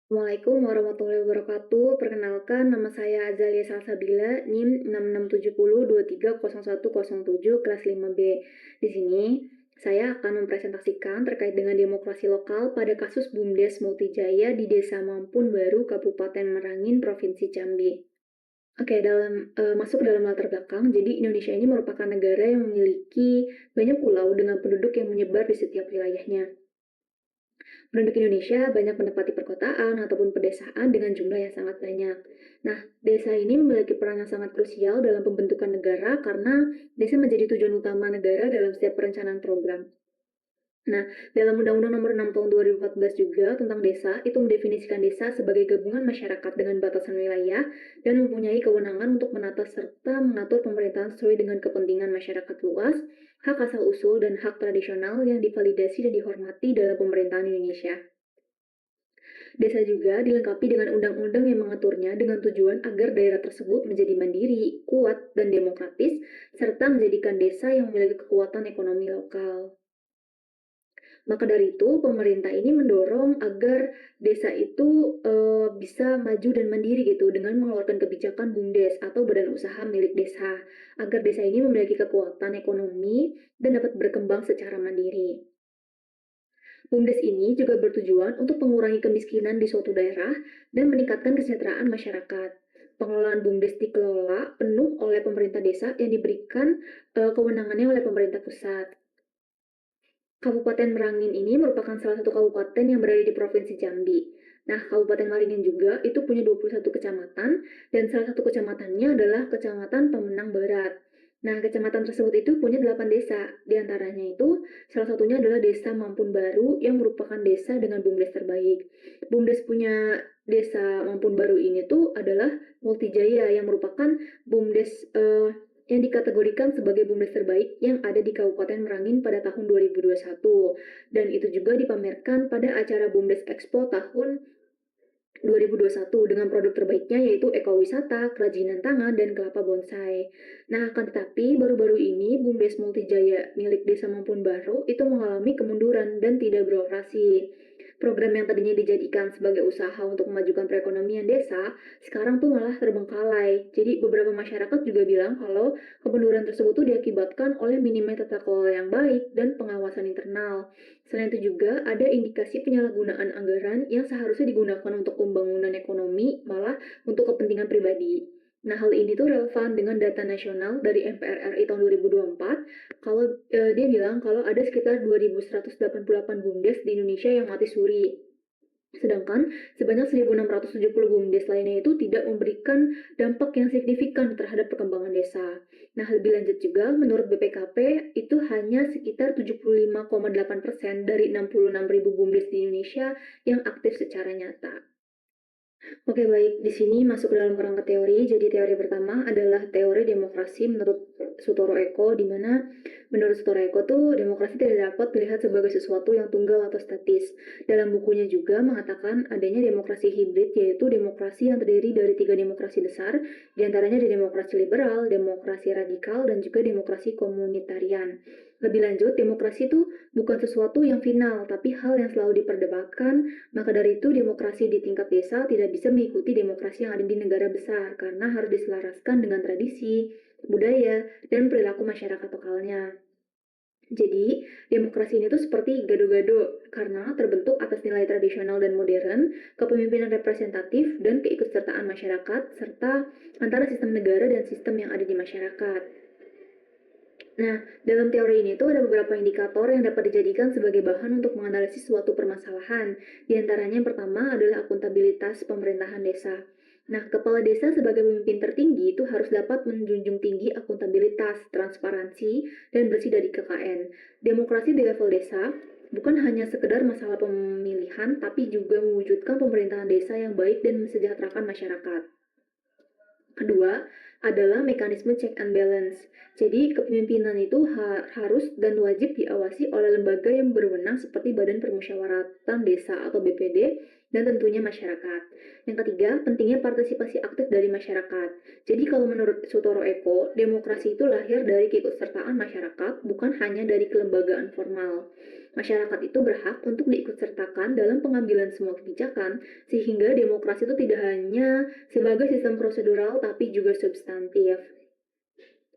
Assalamualaikum warahmatullahi wabarakatuh. Perkenalkan, nama saya Azalia Salsabila, NIM 6670230107 kelas 5B. Di sini, saya akan mempresentasikan terkait dengan demokrasi lokal pada kasus BUMDes Multijaya di Desa Mampun Baru, Kabupaten Merangin, Provinsi Jambi. Oke, masuk dalam latar belakang, jadi Indonesia ini merupakan negara yang memiliki banyak pulau dengan penduduk yang menyebar di setiap wilayahnya. Penduduk Indonesia banyak menempati perkotaan ataupun pedesaan dengan jumlah yang sangat banyak. Nah, desa ini memiliki peran yang sangat krusial dalam pembentukan negara karena desa menjadi tujuan utama negara dalam setiap perencanaan program. Nah, dalam Undang-Undang Nomor 6 Tahun 2014 juga tentang desa itu mendefinisikan desa sebagai gabungan masyarakat dengan batasan wilayah dan mempunyai kewenangan untuk menata serta mengatur pemerintahan sesuai dengan kepentingan masyarakat luas, hak asal-usul dan hak tradisional yang divalidasi dan dihormati dalam pemerintahan Indonesia. Desa juga dilengkapi dengan undang-undang yang mengaturnya dengan tujuan agar daerah tersebut menjadi mandiri, kuat, dan demokratis, serta menjadikan desa yang memiliki kekuatan ekonomi lokal. Maka dari itu, pemerintah ini mendorong agar desa itu bisa maju dan mandiri gitu dengan mengeluarkan kebijakan BUMDes atau badan usaha milik desa, agar desa ini memiliki kekuatan ekonomi dan dapat berkembang secara mandiri. BUMDes ini juga bertujuan untuk mengurangi kemiskinan di suatu daerah dan meningkatkan kesejahteraan masyarakat. Pengelolaan BUMDes dikelola penuh oleh pemerintah desa yang diberikan kewenangannya oleh pemerintah pusat. Kabupaten Merangin ini merupakan salah satu kabupaten yang berada di Provinsi Jambi. Nah, Kabupaten Merangin juga itu punya 21 kecamatan dan salah satu kecamatannya adalah Kecamatan Pemenang Barat. Nah, kecamatan tersebut itu punya 8 desa. Di antaranya itu salah satunya adalah Desa Mampun Baru yang merupakan desa dengan BUMDes terbaik. BUMDes punya Desa Mampun Baru ini tuh adalah Multijaya yang merupakan BUMDes yang dikategorikan sebagai BUMDes terbaik yang ada di Kabupaten Merangin pada tahun 2021. Dan itu juga dipamerkan pada acara BUMDes Expo tahun 2021 dengan produk terbaiknya yaitu ekowisata, kerajinan tangan, dan kelapa bonsai. Nah, akan tetapi baru-baru ini BUMDes Multijaya milik Desa Mampun Baru itu mengalami kemunduran dan tidak beroperasi. Program yang tadinya dijadikan sebagai usaha untuk memajukan perekonomian desa, sekarang tuh malah terbengkalai. Jadi beberapa masyarakat juga bilang kalau kemunduran tersebut tuh diakibatkan oleh minimnya tata kelola yang baik dan pengawasan internal. Selain itu juga ada indikasi penyalahgunaan anggaran yang seharusnya digunakan untuk pembangunan ekonomi malah untuk kepentingan pribadi. Nah, hal ini tuh relevan dengan data nasional dari MPR RI tahun 2024 kalau dia bilang kalau ada sekitar 2.188 BUMDes di Indonesia yang mati suri. Sedangkan sebanyak 1.670 BUMDes lainnya itu tidak memberikan dampak yang signifikan terhadap perkembangan desa. Nah, lebih lanjut juga, menurut BPKP, itu hanya sekitar 75,8% dari 66.000 BUMDes di Indonesia yang aktif secara nyata. Oke, baik. Di sini masuk ke dalam kerangka teori. Jadi teori pertama adalah teori demokrasi menurut Sutoro Eko, di mana menurut Sutoro Eko tuh demokrasi tidak dapat dilihat sebagai sesuatu yang tunggal atau statis. Dalam bukunya juga mengatakan adanya demokrasi hibrid, yaitu demokrasi yang terdiri dari 3 demokrasi besar, diantaranya ada demokrasi liberal, demokrasi radikal, dan juga demokrasi komunitarian. Lebih lanjut, demokrasi itu bukan sesuatu yang final, tapi hal yang selalu diperdebatkan. Maka dari itu, demokrasi di tingkat desa tidak bisa mengikuti demokrasi yang ada di negara besar karena harus diselaraskan dengan tradisi, budaya, dan perilaku masyarakat lokalnya. Jadi, demokrasi ini tuh seperti gado-gado karena terbentuk atas nilai tradisional dan modern, kepemimpinan representatif, dan keikutsertaan masyarakat, serta antara sistem negara dan sistem yang ada di masyarakat. Nah, dalam teori ini tuh ada beberapa indikator yang dapat dijadikan sebagai bahan untuk menganalisis suatu permasalahan. Di antaranya yang pertama adalah akuntabilitas pemerintahan desa. Nah, kepala desa sebagai pemimpin tertinggi itu harus dapat menjunjung tinggi akuntabilitas, transparansi, dan bersih dari KKN. Demokrasi di level desa bukan hanya sekedar masalah pemilihan, tapi juga mewujudkan pemerintahan desa yang baik dan mensejahterakan masyarakat. Kedua adalah mekanisme check and balance. Jadi kepemimpinan itu harus dan wajib diawasi oleh lembaga yang berwenang seperti Badan Permusyawaratan Desa atau BPD dan tentunya masyarakat. Yang ketiga, pentingnya partisipasi aktif dari masyarakat. Jadi kalau menurut Sutoro Eko, demokrasi itu lahir dari keikutsertaan masyarakat, bukan hanya dari kelembagaan formal. Masyarakat itu berhak untuk diikutsertakan dalam pengambilan semua kebijakan, sehingga demokrasi itu tidak hanya sebagai sistem prosedural, tapi juga substantif.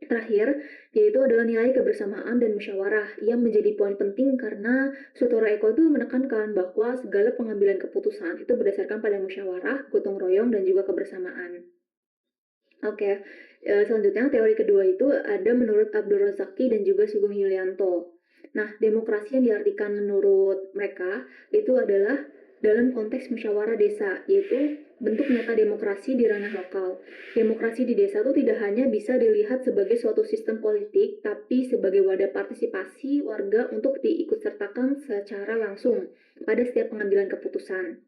Terakhir, yaitu adalah nilai kebersamaan dan musyawarah yang menjadi poin penting karena Sutoro Eko itu menekankan bahwa segala pengambilan keputusan itu berdasarkan pada musyawarah, gotong royong, dan juga kebersamaan. Oke, selanjutnya teori kedua itu ada menurut Abdul Razaki dan juga Sugeng Yulianto. Nah, demokrasi yang diartikan menurut mereka itu adalah dalam konteks musyawarah desa, yaitu bentuk nyata demokrasi di ranah lokal. Demokrasi di desa itu tidak hanya bisa dilihat sebagai suatu sistem politik, tapi sebagai wadah partisipasi warga untuk diikutsertakan secara langsung pada setiap pengambilan keputusan.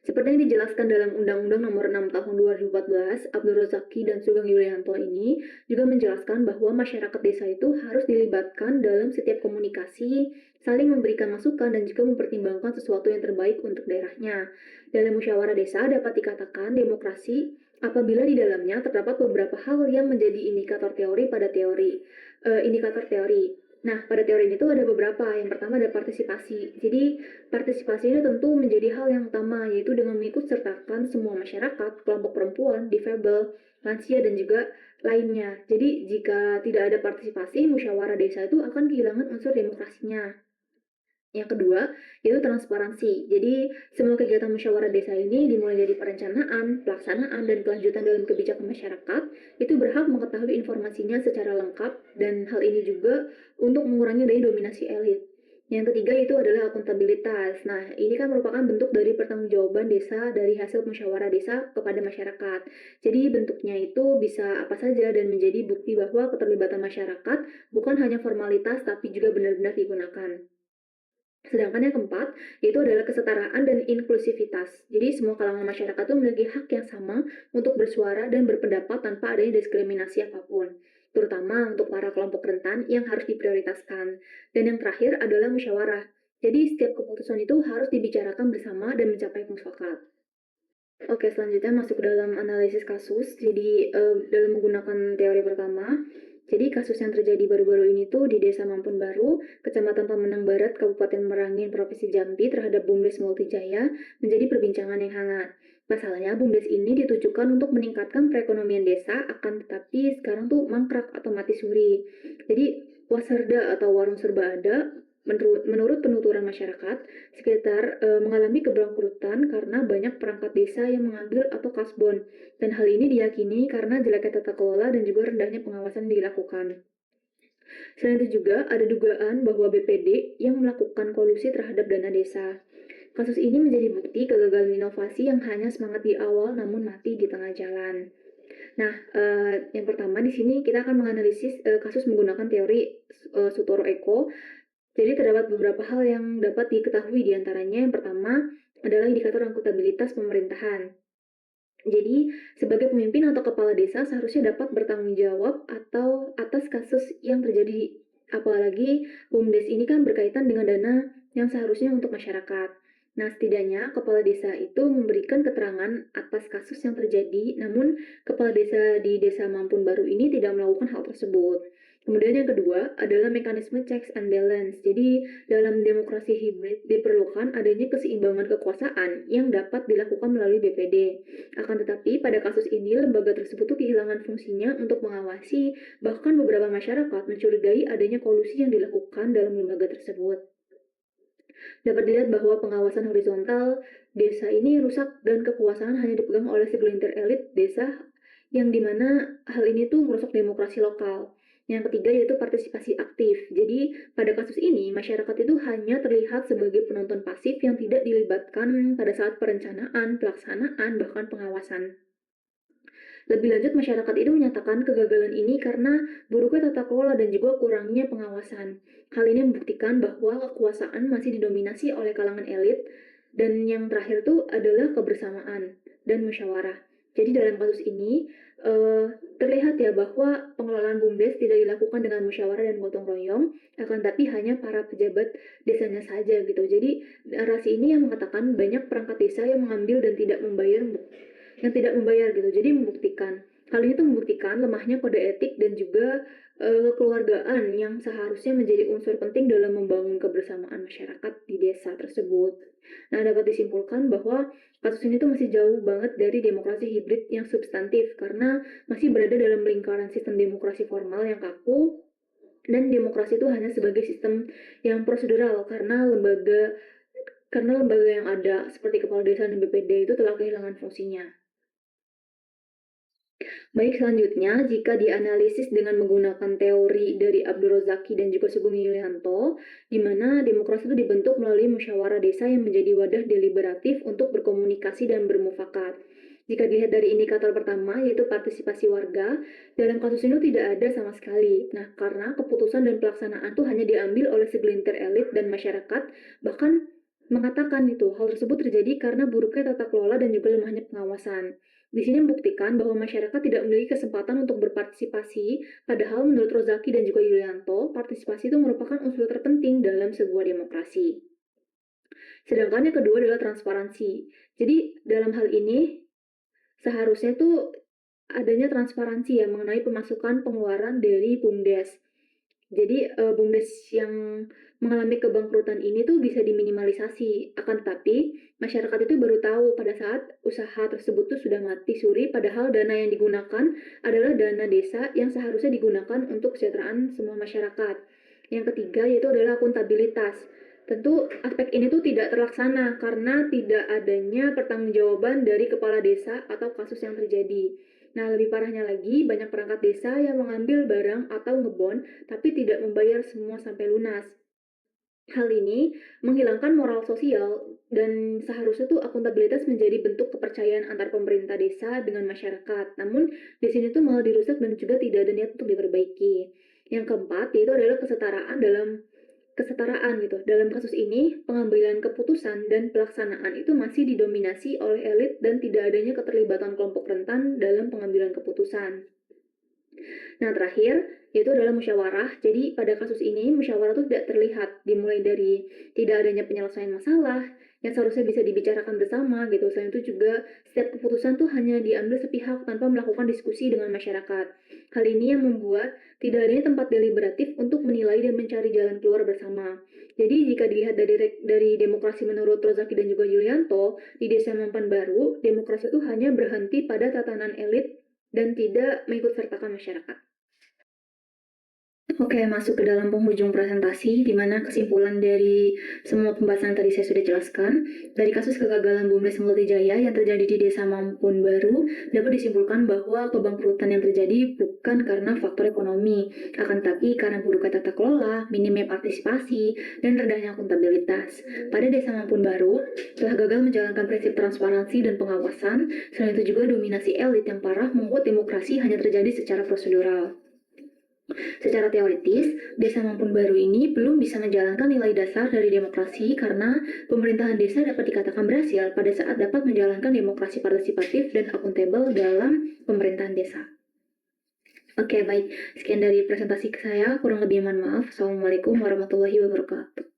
Seperti yang dijelaskan dalam Undang-Undang Nomor 6 Tahun 2014, Abdul Razaki dan Sugeng Yulianto ini juga menjelaskan bahwa masyarakat desa itu harus dilibatkan dalam setiap komunikasi, saling memberikan masukan dan juga mempertimbangkan sesuatu yang terbaik untuk daerahnya. Dalam musyawarah desa dapat dikatakan demokrasi apabila di dalamnya terdapat beberapa hal yang menjadi indikator teori pada indikator teori. Nah, pada teori ini tuh ada beberapa. Yang pertama ada partisipasi. Jadi, partisipasi ini tentu menjadi hal yang utama, yaitu dengan mengikut sertakan semua masyarakat, kelompok perempuan, difabel, lansia, dan juga lainnya. Jadi, jika tidak ada partisipasi, musyawarah desa itu akan kehilangan unsur demokrasinya. Yang kedua, itu transparansi. Jadi, semua kegiatan musyawarah desa ini dimulai dari perencanaan, pelaksanaan, dan kelanjutan dalam kebijakan masyarakat, itu berhak mengetahui informasinya secara lengkap, dan hal ini juga untuk mengurangi dari dominasi elit. Yang ketiga itu adalah akuntabilitas. Nah, ini kan merupakan bentuk dari pertanggungjawaban desa dari hasil musyawarah desa kepada masyarakat. Jadi bentuknya itu bisa apa saja dan menjadi bukti bahwa keterlibatan masyarakat bukan hanya formalitas tapi juga benar-benar digunakan. Sedangkan yang keempat, yaitu adalah kesetaraan dan inklusivitas. Jadi semua kalangan masyarakat itu memiliki hak yang sama untuk bersuara dan berpendapat tanpa adanya diskriminasi apapun, terutama untuk para kelompok rentan yang harus diprioritaskan. Dan yang terakhir adalah musyawarah. Jadi setiap keputusan itu harus dibicarakan bersama dan mencapai mufakat. Oke, selanjutnya masuk dalam analisis kasus. Jadi, dalam menggunakan teori pertama, jadi kasus yang terjadi baru-baru ini tuh di Desa Mampun Baru, Kecamatan Pemenang Barat, Kabupaten Merangin, Provinsi Jambi terhadap BUMDes Multijaya menjadi perbincangan yang hangat. Pasalnya, BUMDes ini ditujukan untuk meningkatkan perekonomian desa, akan tetapi sekarang tuh mangkrak atau mati suri. Jadi, wasarda atau warung serba ada, menurut penuturan masyarakat, sekitar mengalami kebangkrutan karena banyak perangkat desa yang mengambil atau kasbon, dan hal ini diyakini karena jeleknya tata kelola dan juga rendahnya pengawasan dilakukan. Selain itu juga ada dugaan bahwa BPD yang melakukan kolusi terhadap dana desa. Kasus ini menjadi bukti kegagalan inovasi yang hanya semangat di awal namun mati di tengah jalan. Nah, yang pertama di sini kita akan menganalisis kasus menggunakan teori Sutoro Eko. Jadi terdapat beberapa hal yang dapat diketahui di antaranya. Yang pertama adalah indikator akuntabilitas pemerintahan. Jadi, sebagai pemimpin atau kepala desa seharusnya dapat bertanggung jawab atau atas kasus yang terjadi. Apalagi BUMDes ini kan berkaitan dengan dana yang seharusnya untuk masyarakat. Nah, setidaknya kepala desa itu memberikan keterangan atas kasus yang terjadi, namun kepala desa di Desa Mampun Baru ini tidak melakukan hal tersebut. Kemudian yang kedua adalah mekanisme checks and balance. Jadi, dalam demokrasi hibrid diperlukan adanya keseimbangan kekuasaan yang dapat dilakukan melalui BPD. Akan tetapi, pada kasus ini lembaga tersebut tuh kehilangan fungsinya untuk mengawasi, bahkan beberapa masyarakat mencurigai adanya kolusi yang dilakukan dalam lembaga tersebut. Dapat dilihat bahwa pengawasan horizontal desa ini rusak dan kekuasaan hanya dipegang oleh segelintir elit desa yang dimana hal ini tuh merusak demokrasi lokal. Yang ketiga yaitu partisipasi aktif. Jadi pada kasus ini masyarakat itu hanya terlihat sebagai penonton pasif yang tidak dilibatkan pada saat perencanaan, pelaksanaan, bahkan pengawasan. Lebih lanjut, masyarakat itu menyatakan kegagalan ini karena buruknya tata kelola dan juga kurangnya pengawasan. Hal ini membuktikan bahwa kekuasaan masih didominasi oleh kalangan elit, dan yang terakhir itu adalah kebersamaan dan musyawarah. Jadi dalam kasus ini, terlihat ya bahwa pengelolaan BUMDes tidak dilakukan dengan musyawarah dan gotong royong, akan tapi hanya para pejabat desanya saja gitu. Jadi narasi ini yang mengatakan banyak perangkat desa yang mengambil dan tidak membayar gitu. Jadi hal ini tuh membuktikan lemahnya kode etik dan juga kekeluargaan yang seharusnya menjadi unsur penting dalam membangun kebersamaan masyarakat di desa tersebut. Nah, dapat disimpulkan bahwa kasus ini tuh masih jauh banget dari demokrasi hibrid yang substantif karena masih berada dalam lingkaran sistem demokrasi formal yang kaku, dan demokrasi itu hanya sebagai sistem yang prosedural karena lembaga yang ada seperti kepala desa dan BPD itu telah kehilangan fungsinya. Baik, selanjutnya, jika dianalisis dengan menggunakan teori dari Abdul Rozaki dan juga Sugeng Yulianto, di mana demokrasi itu dibentuk melalui musyawarah desa yang menjadi wadah deliberatif untuk berkomunikasi dan bermufakat. Jika dilihat dari indikator pertama, yaitu partisipasi warga, dalam kasus ini tidak ada sama sekali. Nah, karena keputusan dan pelaksanaan itu hanya diambil oleh segelintir elit dan masyarakat, bahkan mengatakan hal tersebut terjadi karena buruknya tata kelola dan juga lemahnya pengawasan. Di sini membuktikan bahwa masyarakat tidak memiliki kesempatan untuk berpartisipasi, padahal menurut Rozaki dan juga Yulianto, partisipasi itu merupakan unsur terpenting dalam sebuah demokrasi. Sedangkan yang kedua adalah transparansi. Jadi dalam hal ini seharusnya tuh adanya transparansi ya mengenai pemasukan pengeluaran dari BUMDes. Jadi BUMDes yang mengalami kebangkrutan ini tuh bisa diminimalisasi. Akan tetapi masyarakat itu baru tahu pada saat usaha tersebut tuh sudah mati suri, padahal dana yang digunakan adalah dana desa yang seharusnya digunakan untuk kesejahteraan semua masyarakat. Yang ketiga yaitu adalah akuntabilitas. Tentu aspek ini tuh tidak terlaksana karena tidak adanya pertanggungjawaban dari kepala desa atau kasus yang terjadi. Nah, lebih parahnya lagi, banyak perangkat desa yang mengambil barang atau ngebon tapi tidak membayar semua sampai lunas. Hal ini menghilangkan moral sosial dan seharusnya tuh akuntabilitas menjadi bentuk kepercayaan antar pemerintah desa dengan masyarakat. Namun di sini tuh malah dirusak dan juga tidak ada niat untuk diperbaiki. Yang keempat yaitu adalah kesetaraan gitu. Dalam kasus ini, pengambilan keputusan dan pelaksanaan itu masih didominasi oleh elit dan tidak adanya keterlibatan kelompok rentan dalam pengambilan keputusan. Nah, terakhir yaitu adalah musyawarah. Jadi pada kasus ini musyawarah itu tidak terlihat, dimulai dari tidak adanya penyelesaian masalah yang seharusnya bisa dibicarakan bersama gitu. Selain itu juga setiap keputusan tuh hanya diambil sepihak tanpa melakukan diskusi dengan masyarakat. Hal ini yang membuat tidak adanya tempat deliberatif untuk menilai dan mencari jalan keluar bersama. Jadi jika dilihat dari demokrasi menurut Rozaki dan juga Yulianto, di Desa Mampan Baru, demokrasi itu hanya berhenti pada tatanan elit dan tidak mengikut sertakan masyarakat. Oke, masuk ke dalam penghujung presentasi, di mana kesimpulan dari semua pembahasan yang tadi saya sudah jelaskan. Dari kasus kegagalan BUMDes Multijaya yang terjadi di Desa Mampun Baru, dapat disimpulkan bahwa kebangkrutan yang terjadi bukan karena faktor ekonomi, akan tapi karena buruknya tata kelola, minimnya partisipasi, dan rendahnya akuntabilitas. Pada Desa Mampun Baru, telah gagal menjalankan prinsip transparansi dan pengawasan, selain itu juga dominasi elit yang parah membuat demokrasi hanya terjadi secara prosedural. Secara teoritis, Desa Mampun Baru ini belum bisa menjalankan nilai dasar dari demokrasi karena pemerintahan desa dapat dikatakan berhasil pada saat dapat menjalankan demokrasi partisipatif dan akuntabel dalam pemerintahan desa. Oke, baik. Sekian dari presentasi saya. Kurang lebih mohon maaf. Assalamualaikum warahmatullahi wabarakatuh.